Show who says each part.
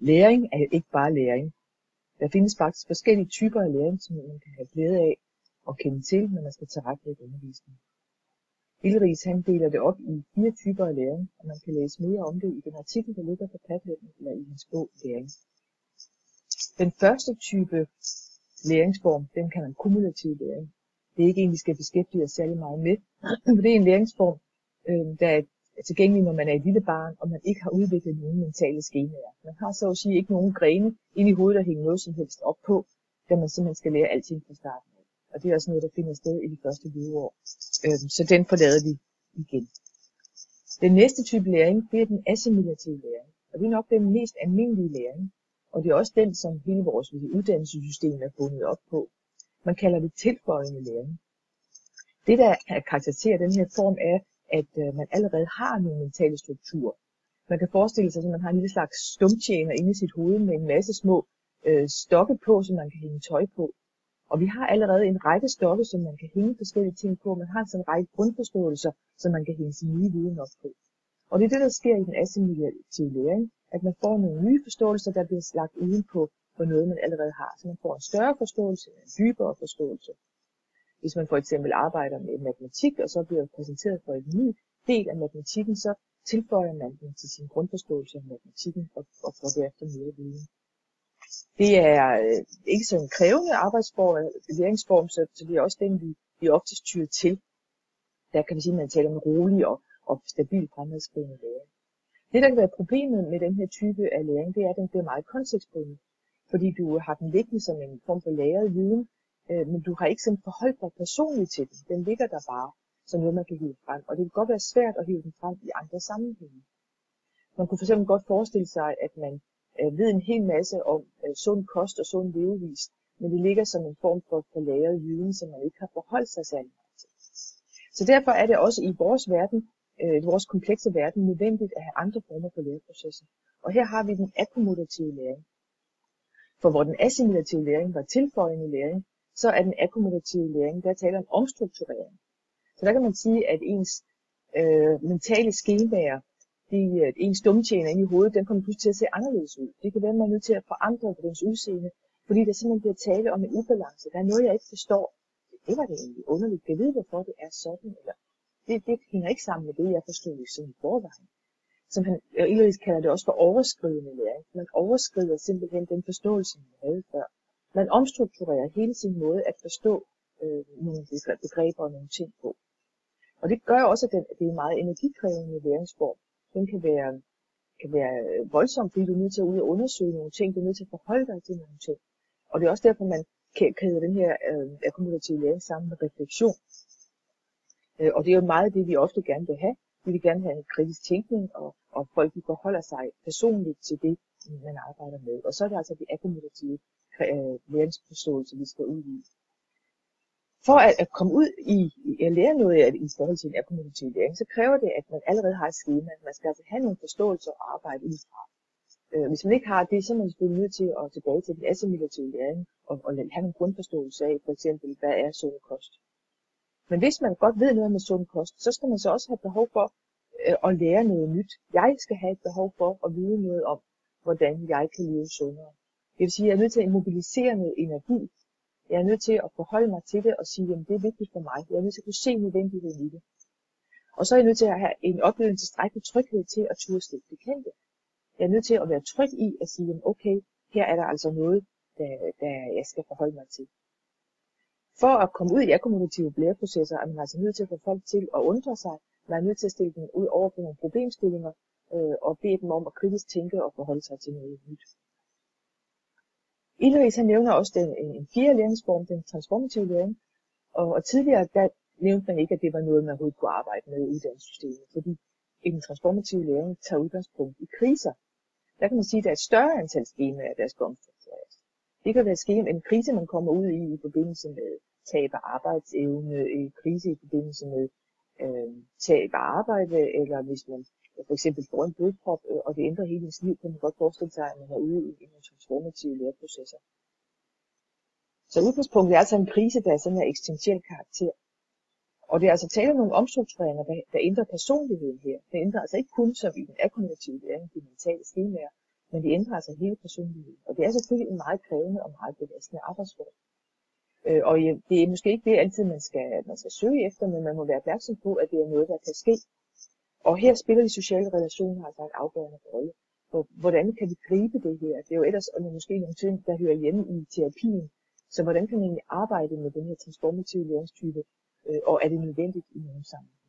Speaker 1: læring er ikke bare læring. Der findes faktisk forskellige typer af læring, som man kan have glæde af og kende til, når man skal tilrettelægge undervisning. Ilris han deler det op i 4 typer af læring, og man kan læse mere om det i den artikel, der ligger på Padletten eller i hans bog Læring. Den første type læringsform, den kan man kumulativ læring. Det er ikke en, vi skal beskæftige os særlig meget med, for det er en læringsform, der er tilgængelig, når man er et lille barn, og man ikke har udviklet nogen mentale skemaer. Man har så at sige ikke nogen grene inde i hovedet, der hænger noget som helst op på, da man simpelthen skal lære alting fra starten af. Og det er også noget, der finder sted i de første leveår. Så den forlader vi igen. Den næste type læring, det er den assimilative læring. Og det er nok den mest almindelige læring. Og det er også den, som hele vores uddannelsessystem er bundet op på. Man kalder det tilføjende læring. Det, der karakteriserer den her form, er, at man allerede har nogle mentale strukturer. Man kan forestille sig, at man har en lille slags stumtjener inde i sit hoved med en masse små stokke på, som man kan hænge tøj på. Og vi har allerede en række stokke, som man kan hænge forskellige ting på. Man har en række grundforståelser, som man kan hænge sin nye viden op på. Og det er det, der sker i den assimilative læring, at man får nogle nye forståelser, der bliver lagt udenpå for noget, man allerede har. Så man får en større forståelse, en dybere forståelse. Hvis man for eksempel arbejder med matematik, og så bliver præsenteret for en ny del af matematikken, så tilføjer man den til sin grundforståelse af matematikken og får derefter mere viden. Det er ikke så en krævende læringsform, så det er også den, vi oftest tyrer til. Der kan vi sige, at man taler om rolig og stabil fremadskrivende læring. Det, der kan være problemet med den her type af læring, det er, at den bliver meget kontekstbundet. Fordi du har den liggende som en form for lagret viden, men du har ikke sådan forholdt dig personligt til den. Den ligger der bare som noget, man kan hive frem. Og det kan godt være svært at hive den frem i andre sammenhænge. Man kunne fx godt forestille sig, at man ved en hel masse om sund kost og sund levevis, men det ligger som en form for lagret viden, som man ikke har forholdt sig særlig meget til. Så derfor er det også i vores verden, vores komplekse verden, nødvendigt at have andre former for læreprocesser. Og her har vi den akkomodative læring. For hvor den assimilative læring var tilføjende læring, så er den akkomodative læring, der taler om omstrukturering. Så der kan man sige, at ens mentale skemaer, ens stumtjener inde i hovedet, den kommer pludselig til at se anderledes ud. Det kan være, at man er nødt til at forandre på dens udseende, fordi der simpelthen bliver tale om en ubalance. Der er noget, jeg ikke forstår. Det var det egentlig underligt. Jeg ved, hvorfor det er sådan, eller det hænger ikke sammen med det, jeg forstod sådan i forvejen. Som Ilris kalder det også for overskridende læring. Man overskrider simpelthen den forståelse, man havde før. Man omstrukturerer hele sin måde at forstå nogle begreber og nogle ting på. Og det gør også, at det er en meget energikrævende læringsform. Den kan være voldsom, fordi du er nødt til at ud og undersøge nogle ting, du er nødt til at forholde dig til nogle ting. Og det er også derfor, man kæder den her akkomodative læring sammen med refleksion. Og det er jo meget det, vi ofte gerne vil have. Vi vil gerne have en kritisk tænkning, og folk de forholder sig personligt til det, man arbejder med. Og så er det altså de akkomodative læringsforståelse, vi skal ud i. For at komme ud i at lære noget i forhold til en akkomodativ læring, så kræver det, at man allerede har et schema. Man skal altså have nogle forståelser og arbejde ud fra. Hvis man ikke har det, så er man selvfølgelig nødt til at tilbage til den assimilative læring og have nogle grundforståelse af, for eksempel, hvad er sund kost. Men hvis man godt ved noget med sund kost, så skal man så også have behov for at lære noget nyt. Jeg skal have et behov for at vide noget om, hvordan jeg kan leve sundere. Det vil sige, at jeg er nødt til at mobilisere noget energi. Jeg er nødt til at forholde mig til det og sige, at det er vigtigt for mig. Jeg er nødt til at kunne se nødvendigheden i det. Og så er jeg nødt til at have en oplevelse tilstrækkelig tryghed til at turde slippe det kendte. Jeg er nødt til at være tryg i at sige, okay, her er der altså noget, der jeg skal forholde mig til. For at komme ud i akkomodative læreprocesser, er man altså nødt til at få folk til at undre sig. Man er nødt til at stille dem ud over for nogle problemstillinger og bede dem om at kritisk tænke og forholde sig til noget nyt. Ilris han nævner også en fjerde læringsform, den transformative læring. Og tidligere der nævnte man ikke, at det var noget, man overhovedet kunne arbejde med i uddannelsessystemet, fordi en transformativ læring tager udgangspunkt i kriser. Der kan man sige, at der er et større antal skemaer, der skal omstruktureres. Det kan være en krise, man kommer ud i forbindelse med tab af arbejdsevne, en krise i forbindelse med tab af arbejde, eller hvis man for eksempel får en blodprop, og det ændrer hele ens liv, kan man godt forestille sig, at man er ude i nogle transformative læreprocesser. Så udgangspunktet er altså en krise, der er sådan en eksistentiel karakter. Og det er altså tale om nogle omstruktureringer, der ændrer personligheden her. Det ændrer altså ikke kun som i den akkomodative læring, de mentale skemaer, men de ændrer altså hele personligheden. Og det er selvfølgelig en meget krævende og meget belastende arbejdsform. Og det er måske ikke det altid, man skal søge efter, men man må være opmærksom på, at det er noget, der kan ske. Og her spiller de sociale relationer altså en afgørende rolle. Hvordan kan vi gribe det her? Det er jo ellers måske nogle ting, der hører hjemme i terapien. Så hvordan kan man egentlig arbejde med den her transformative læringstype, og er det nødvendigt i nogle sammenhæng?